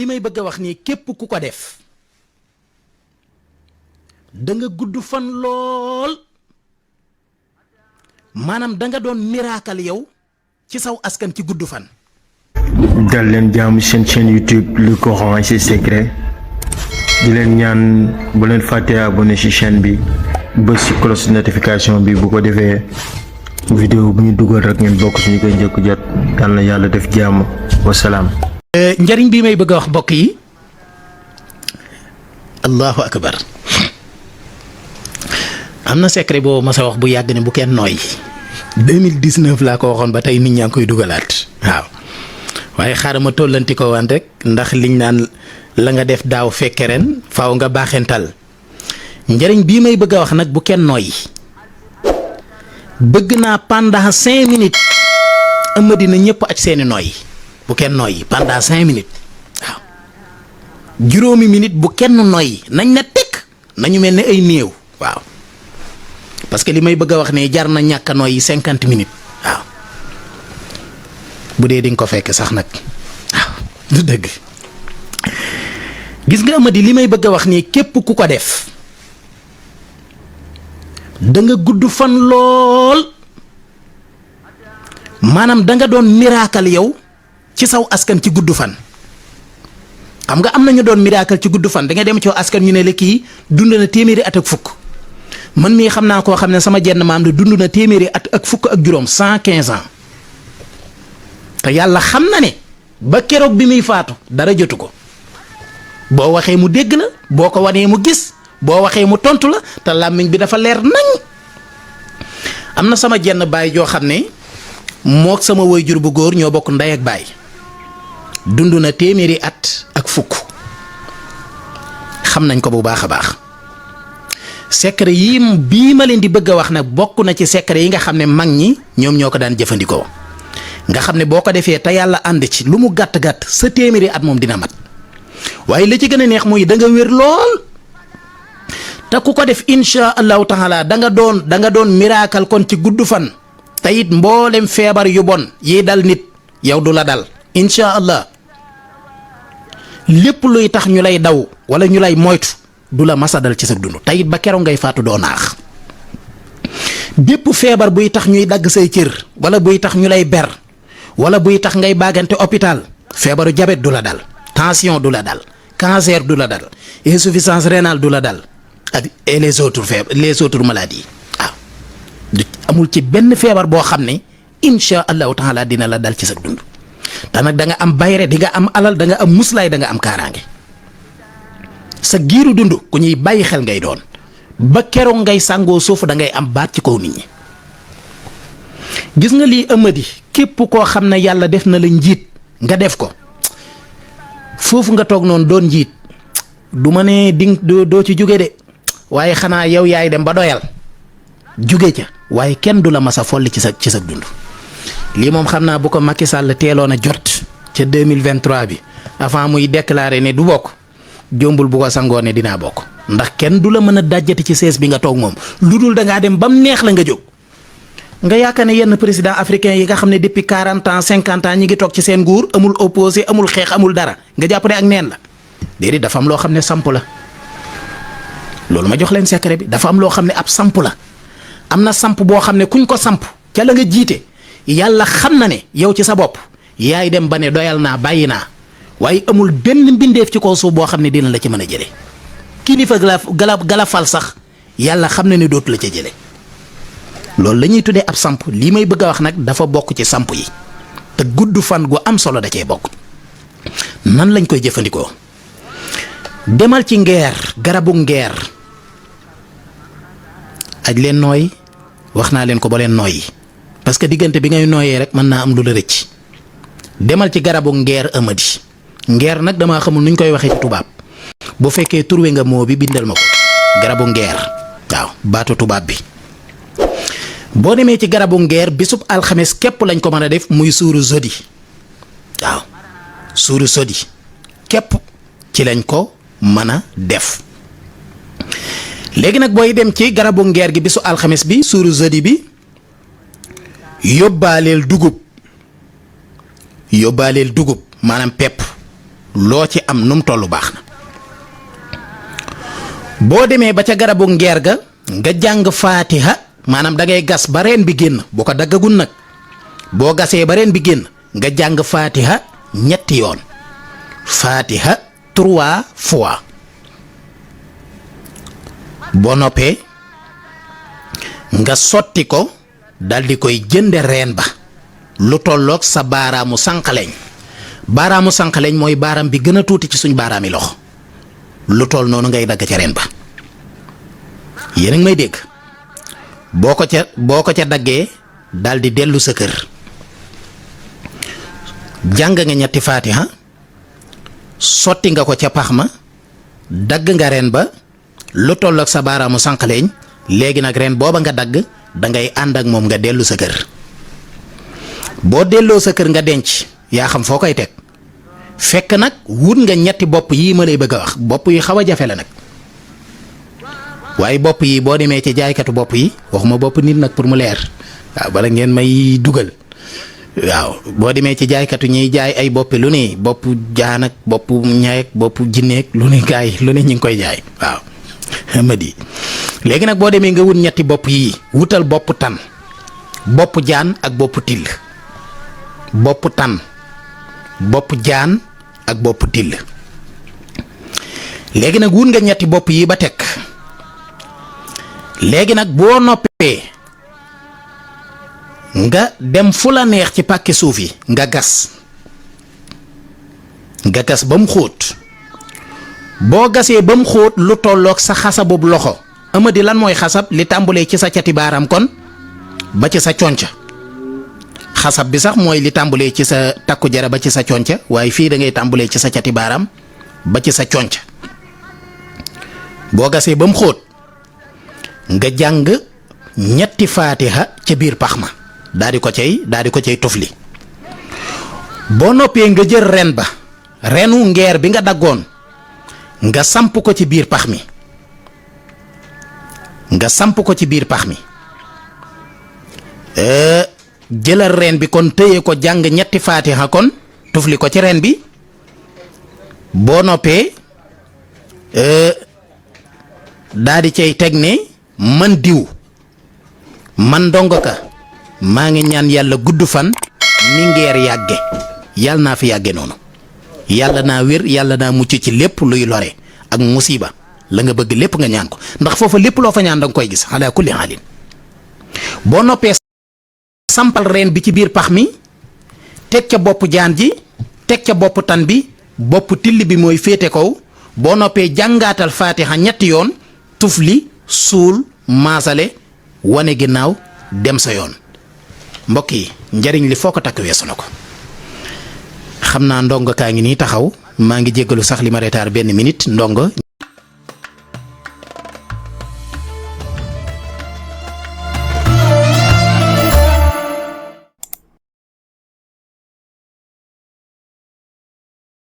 li may bëgg a wax nii képp ku ko def da nga gudd fan lool maanaam da nga doon miracle yow ci saw askan ci gudd fan. dal leen jaamu seen chaîne YouTube Le Coran et ses secrets di leen ñaan bu leen fàtte abonné ci chaîne bi ba ci cloche notification bi bu ko defee vidéo bu ñu dugal rek ngeen bokk ci ñu koy njëkk jot dal na yàlla def jàmm wasalaam. njariñ bi may bëgg a wax mbokk yi allahu akbar am na secret boo ma sa wax bu yàgg ne bu kenn nooy 2019 laa ko waxoon ba tey nit ñaa ngi koy dugalaat waaw waaye xaaral ma tollanti ko waan rek ndax liñ naan la nga def daaw fekke ren faaw nga baaxental njariñ bii may bëgg a wax nag bu kenn nooy bëgg naa pendant 5 minutes ëmma dina ñëpp aj seeni nooy bu kenn nooy pendant 5 minutes waaw juróomi minute bu kenn nooy nañ na tekk nañu mel ne ay néew waaw parce que li may bëgg a wax ne jar na ñàkk a nooy 50 minutes waaw bu dee di nga ko fekk sax nag waaw du dëgg gis nga Amady li may bëgg a wax nii képp ku ko def da nga gudd fan lool maanaam da nga doon miracle yow ci saw askan ci gudd fan xam nga am na ñu doon miracle ci gudd fan da nga dem ci askan ñu ne la kii dund na téeméeri at ak fukk man mii xam naa koo xam ne sama jenn maam la dund na téeméeri at ak fukk ak juróom 115 ans te yàlla xam na ne ba keroog bi muy faatu dara jotu ko boo waxee mu dégg la boo ko wanee mu gis boo waxee mu tontu la te làmmiñ bi dafa leer nañ am na sama jenn baay joo xam ne mook sama waajur bu góor ñoo bokk ndey ak baay dund na téeméeri at ak fukk xam nañ ko bu baax a baax secret yi bii ma leen di bëgg a wax nag bokk na ci secret yi nga xam ne mag ñi ñoom ñoo ko daan jëfandikoo nga xam ne boo ko defee te yàlla ànd ci lu mu gàtt-gàtt sa téeméeri at moom dina mat waaye la ci gën a neex muy da nga wér lool te ku ko def insha allahu taala da nga doon miracle kon ci gudd fan te it mboolem feebar yu bon yi dal nit yow du la dal insha allah lépp luy tax ñu lay daw wala ñu lay moytu du la masa dal ci sa dund te it ba keroog ngay faatu doo naax bépp feebar buy tax ñuy dagg say cër wala buy tax ñu lay ber wala buy tax ngay baagante hôpital feebaru diabète du la dal tension du la dal cancer du la dal insuffisance rénale du la dal ak les autres maladies waaw amul ci benn feebar boo xam ne insha allahu taala dina la dal ci sa dund te nag da nga am bayre di nga am alal da nga am muslaay da nga am kaaraange sa giiru dund ku ñuy bàyyi xel ngay doon ba keroog ngay sàngoo suuf da ngay am baat ci kaw nit ñi gis nga lii Amady képp koo xam ne yàlla def na la njiit nga def ko foofu nga toog noonu doon njiit du ma ne doo ci jóge de waaye xanaa yow yaay dem ba doyal jóge ca waaye kenn du la masa folli ci sa dund lii moom xam naa bu ko Macky Sall teeloon a jot ca 2023 bi avant muy déclarer ne du bokk jombul bu ko sangoo ne dinaa bokk ndax kenn du la mën a dajjati ci sees bi nga toog moom lu dul da ngaa dem ba mu neex la nga jóg nga yaakaar ne yenn président africain yi nga xam ne depuis 40 ans 50 ans ñi ngi toog ci seen nguur amul opposé amul xeex amul dara nga jàpp ne ak neen la déedéet dafa am loo xam ne samp la loolu ma jox leen secret bi dafa am loo xam ne ab samp la am na samp boo xam ne kuñ ko samp ca la nga jiite yàlla xam na ne yow ci sa bopp yaay dem ba ne doyal naa bàyyi naa waaye amul benn mbindeef ci kaw suuf boo xam ne dina la ci mën a jële kilifa galafal sax yàlla xam na ne dootu la ca jële loolu la ñuy tuddee ab samp lii may bëgg a wax nag dafa bokk ci samp yi te gudd fan gu am solo da cee bokk nan lañ koy jëfandikoo demal ci ngeer garabu ngeer aj leen nooy wax naa leen ko ba leen nooyi parce que diggante bi ngay nooyee rek mën naa am lu la rëcc demal ci garabu ngeer Amady ngeer nag damaa xamul nuñ koy waxee ci tubaab bu fekkee turwe nga moo bi bindal ma ko garabu ngeer waaw baatu tubaab bi boo demee ci garabu ngeer bisub alxames képp lañ ko mën a def muy suuru sodi waaw suuru sodi képp ci lañ ko mën a def léegi nag booy dem ci garabu ngeer gi bisu alxames bi suuru sodi bi yóbbaaleel dugub maanaam pepp loo ci am num tollu baax na. boo demee ba ca garabu ngeer ga nga jàng faatiha maanaam da ngay gas ba reen bi génn bu ko daggagul nag boo gasee ba reen bi génn nga jàng faatiha ñetti yoon faatiha 3 fois boo noppee nga sotti ko daldi koy jënde reen ba lu tolloog sa baaraamu sànqaleñ mooy baaraam bi gën a tuuti ci suñ baaraami loxo lu toll noonu ngay dagg ca reen ba yéen a ngi may dégg boo ko ca daggee daldi dellu sa kër jàng nga ñetti faatiha sotti nga ko ca pax ma dagg nga reen ba lu tolloog sa baaraamu sànqaleñ léegi nag reen booba nga dagg dangay ànd ak moom nga dellu sa kër boo delloo sa kër nga denc yaa xam foo koy teg fekk nag wut nga ñetti bopp yii ma lay bëgg a wax bopp yi xaw a jafe la nag waaye bopp yi boo demee ci jaaykatu bopp yi waxuma bopp nit nag pour mu leer waaw bala ngeen may dugal waaw boo demee ci jaaykatu ñiy jaay ay boppi lu ne bopp jaan ak bopp ñaay ak bopp jinneeg lu ne gaay lu ne ñu ngi koy jaay waaw madi léegi nag boo demee nga wut ñetti bopp yii wutal bopp tan bopp jaan ak bopp till bopp tan bopp jaan ak bopp till léegi nag wut nga ñetti bopp yii ba teg léegi nag boo noppee nga dem fu la neex ci pàkki suuf yi nga gas ba mu xóot boo gasee ba mu xóot lu tolloog sa xasabub loxo amadi lan mooy xasab li tàmbulee ci sa cati baaraam kon ba ci sa conca xasab bi sax mooy li tàmbulee ci sa takku jara ba ci sa conca waaye fii da ngay tàmbulee ci sa cati baaraam ba ci sa conca boo gasee ba mu xóot nga jàng ñetti faatiha ca biir pax ma daal di ko cay tufli boo noppee nga jël ren ba renu ngeer bi nga daggoon nga samp ko ci biir pax mi jëlal reen bi kon téye ko jàng ñetti faatiha kon tufli ko ci reen bi boo noppee daal di cay teg ne man diw man ndongo ka maa ngi ñaan yàlla gudd fan ni ngeer yàgge yàlla naa fi yàgge noonu yàlla naa wér yàlla naa mucc ci lépp luy lore ak musiba la nga bëgg lépp nga ñaan ko ndax foofa lépp loo fa ñaan danga koy gis ala kulli xaalin boo noppee sampal reen bi ci biir pax mi teg ca bopp jaan ji teg ca bopp tan bi bopp till bi mooy féete kaw boo noppee jàngaatal faatiha ñetti yoon tufli suul maasale wane ginnaaw dem sa yoon mbokk yi njariñ li foo ko takk weesu na ko xam naa ndongo kaa ngi nii taxaw maa ngi jéggalu sax li ma retard benn minute ndongo